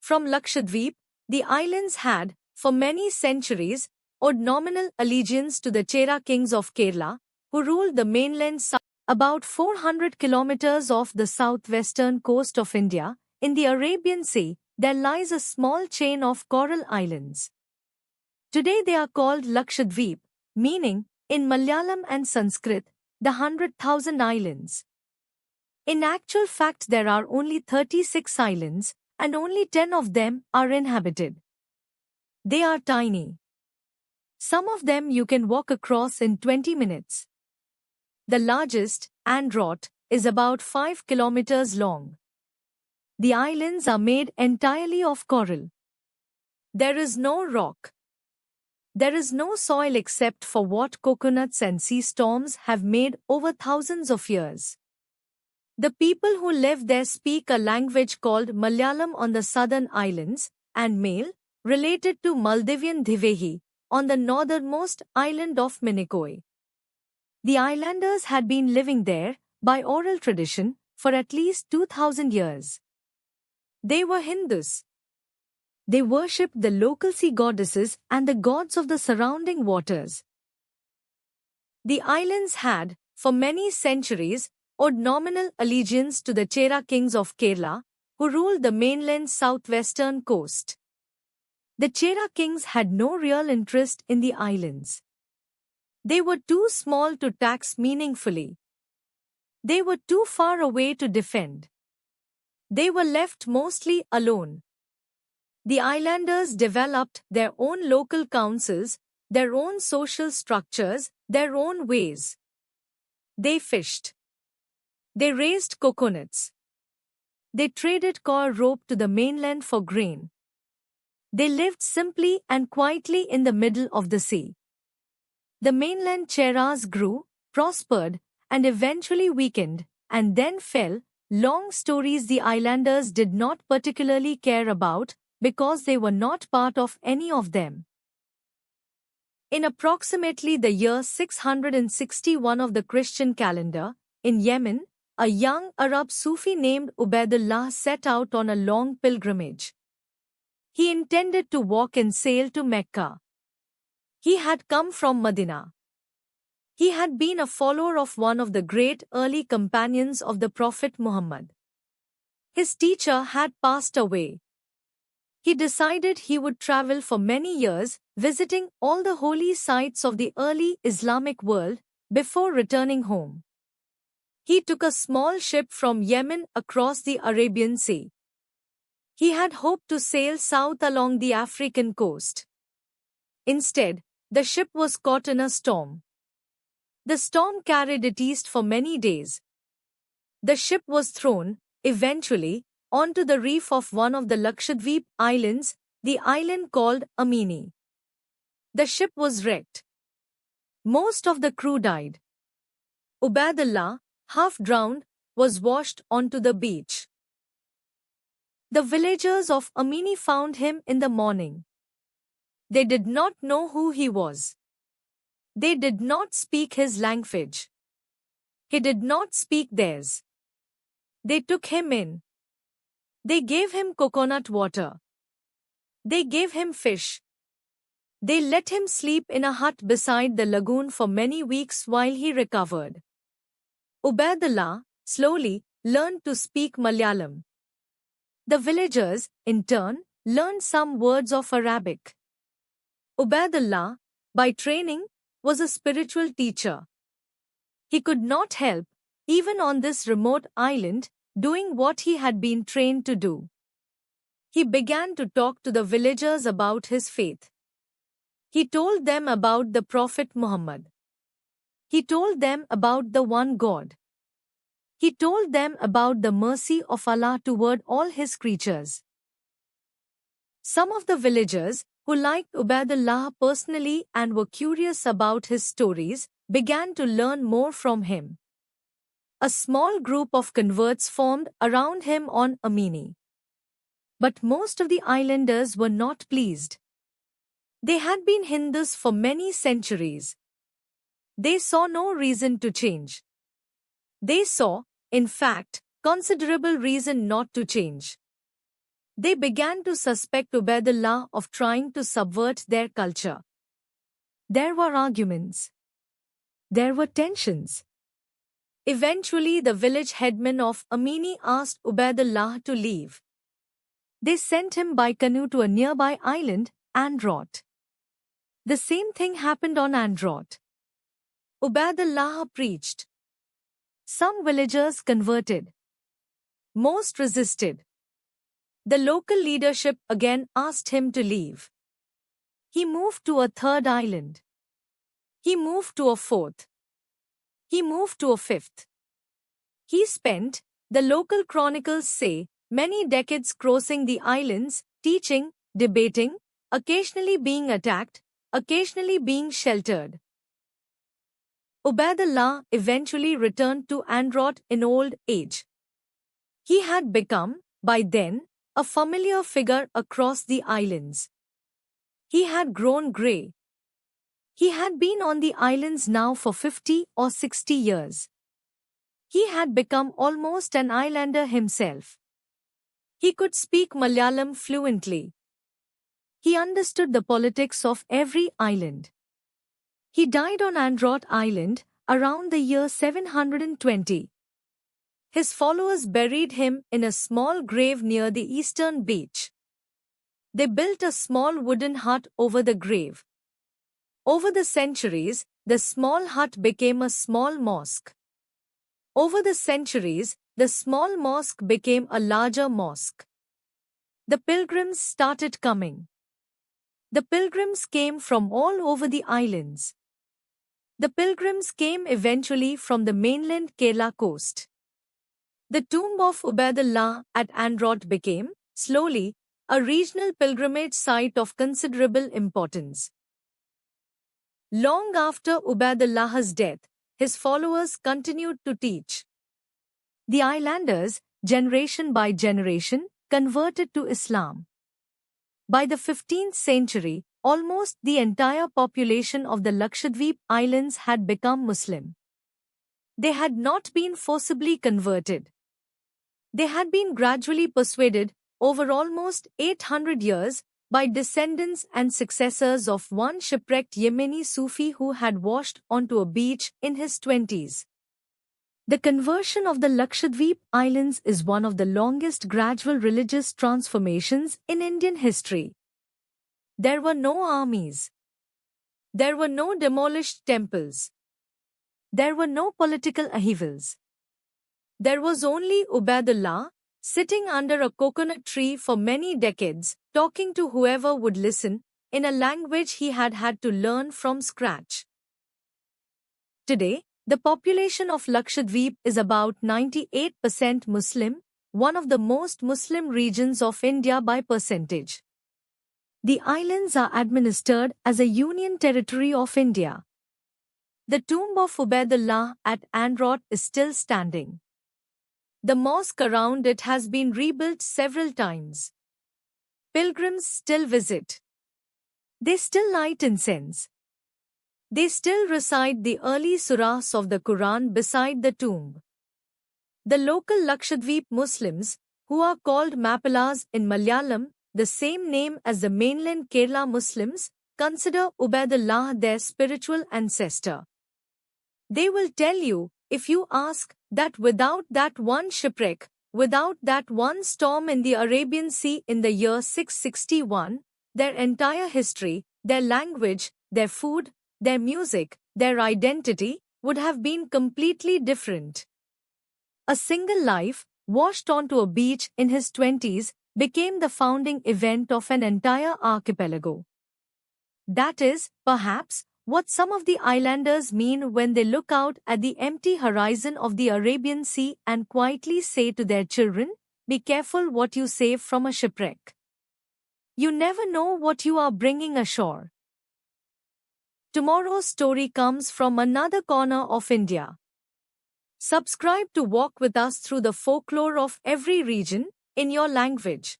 From Lakshadweep, the islands had, for many centuries, owed nominal allegiance to the Chera kings of Kerala, who ruled the mainland about 400 kilometers off the southwestern coast of India. In the Arabian Sea, there lies a small chain of coral islands. Today they are called Lakshadweep, meaning, in Malayalam and Sanskrit, the 100,000 islands. In actual fact, there are only 36 islands, and only 10 of them are inhabited. They are tiny. Some of them you can walk across in 20 minutes. The largest, Androt, is about 5 kilometers long. The islands are made entirely of coral. There is no rock. There is no soil except for what coconuts and sea storms have made over thousands of years. The people who live there speak a language called Malayalam on the southern islands, and Male, related to Maldivian Dhivehi, on the northernmost island of Minicoy. The islanders had been living there, by oral tradition, for at least 2,000 years. They were Hindus. They worshipped the local sea goddesses and the gods of the surrounding waters. The islands had, for many centuries, owed nominal allegiance to the Chera kings of Kerala, who ruled the mainland's southwestern coast. The Chera kings had no real interest in the islands. They were too small to tax meaningfully. They were too far away to defend. They were left mostly alone. The islanders developed their own local councils, their own social structures, their own ways. They fished. They raised coconuts. They traded coir rope to the mainland for grain. They lived simply and quietly in the middle of the sea. The mainland Cheras grew, prospered, and eventually weakened, and then fell. Long stories the islanders did not particularly care about, because they were not part of any of them. In approximately the year 661 of the Christian calendar, in Yemen, a young Arab Sufi named Ubaidullah set out on a long pilgrimage. He intended to walk and sail to Mecca. He had come from Medina. He had been a follower of one of the great early companions of the Prophet Muhammad. His teacher had passed away. He decided he would travel for many years, visiting all the holy sites of the early Islamic world, before returning home. He took a small ship from Yemen across the Arabian Sea. He had hoped to sail south along the African coast. Instead, the ship was caught in a storm. The storm carried it east for many days. The ship was thrown, eventually, onto the reef of one of the Lakshadweep islands, the island called Amini. The ship was wrecked. Most of the crew died. Ubaidullah, half drowned, was washed onto the beach. The villagers of Amini found him in the morning. They did not know who he was. They did not speak his language. He did not speak theirs. They took him in. They gave him coconut water. They gave him fish. They let him sleep in a hut beside the lagoon for many weeks while he recovered. Ubaidullah, slowly, learned to speak Malayalam. The villagers, in turn, learned some words of Arabic. Ubaidullah, by training, was a spiritual teacher. He could not help, even on this remote island, doing what he had been trained to do. He began to talk to the villagers about his faith. He told them about the Prophet Muhammad. He told them about the one God. He told them about the mercy of Allah toward all His creatures. Some of the villagers, who liked Ubaidullah personally and were curious about his stories, began to learn more from him. A small group of converts formed around him on Amini. But most of the islanders were not pleased. They had been Hindus for many centuries. They saw no reason to change. They saw, in fact, considerable reason not to change. They began to suspect Ubaidullah of trying to subvert their culture. There were arguments. There were tensions. Eventually, the village headman of Amini asked Ubaidullah to leave. They sent him by canoe to a nearby island, Androt. The same thing happened on Androt. Ubaidullah preached. Some villagers converted. Most resisted. The local leadership again asked him to leave. He moved to a third island. He moved to a fourth. He moved to a fifth. He spent, the local chronicles say, many decades crossing the islands, teaching, debating, occasionally being attacked, occasionally being sheltered. Ubaidullah eventually returned to Androt in old age. He had become, by then, a familiar figure across the islands. He had grown grey. He had been on the islands now for 50 or 60 years. He had become almost an islander himself. He could speak Malayalam fluently. He understood the politics of every island. He died on Androt Island around the year 720. His followers buried him in a small grave near the eastern beach. They built a small wooden hut over the grave. Over the centuries, the small hut became a small mosque. Over the centuries, the small mosque became a larger mosque. The pilgrims started coming. The pilgrims came from all over the islands. The pilgrims came eventually from the mainland Kerala coast. The tomb of Ubaidullah at Androt became, slowly, a regional pilgrimage site of considerable importance. Long after Ubaidullah's death, his followers continued to teach. The islanders, generation by generation, converted to Islam. By the 15th century, almost the entire population of the Lakshadweep Islands had become Muslim. They had not been forcibly converted. They had been gradually persuaded, over almost 800 years, by descendants and successors of one shipwrecked Yemeni Sufi who had washed onto a beach in his 20s. The conversion of the Lakshadweep Islands is one of the longest gradual religious transformations in Indian history. There were no armies. There were no demolished temples. There were no political upheavals. There was only Ubaidullah, sitting under a coconut tree for many decades, talking to whoever would listen, in a language he had had to learn from scratch. Today, the population of Lakshadweep is about 98% Muslim, one of the most Muslim regions of India by percentage. The islands are administered as a union territory of India. The tomb of Ubaidullah at Androt is still standing. The mosque around it has been rebuilt several times. Pilgrims still visit. They still light incense. They still recite the early surahs of the Quran beside the tomb. The local Lakshadweep Muslims, who are called Mappilas in Malayalam, the same name as the mainland Kerala Muslims, consider Ubaidullah their spiritual ancestor. They will tell you, if you ask, that without that one shipwreck, without that one storm in the Arabian Sea in the year 661, their entire history, their language, their food, their music, their identity, would have been completely different. A single life, washed onto a beach in his 20s, became the founding event of an entire archipelago. That is, perhaps, what some of the islanders mean when they look out at the empty horizon of the Arabian Sea and quietly say to their children, "Be careful what you save from a shipwreck. You never know what you are bringing ashore." Tomorrow's story comes from another corner of India. Subscribe to walk with us through the folklore of every region, in your language.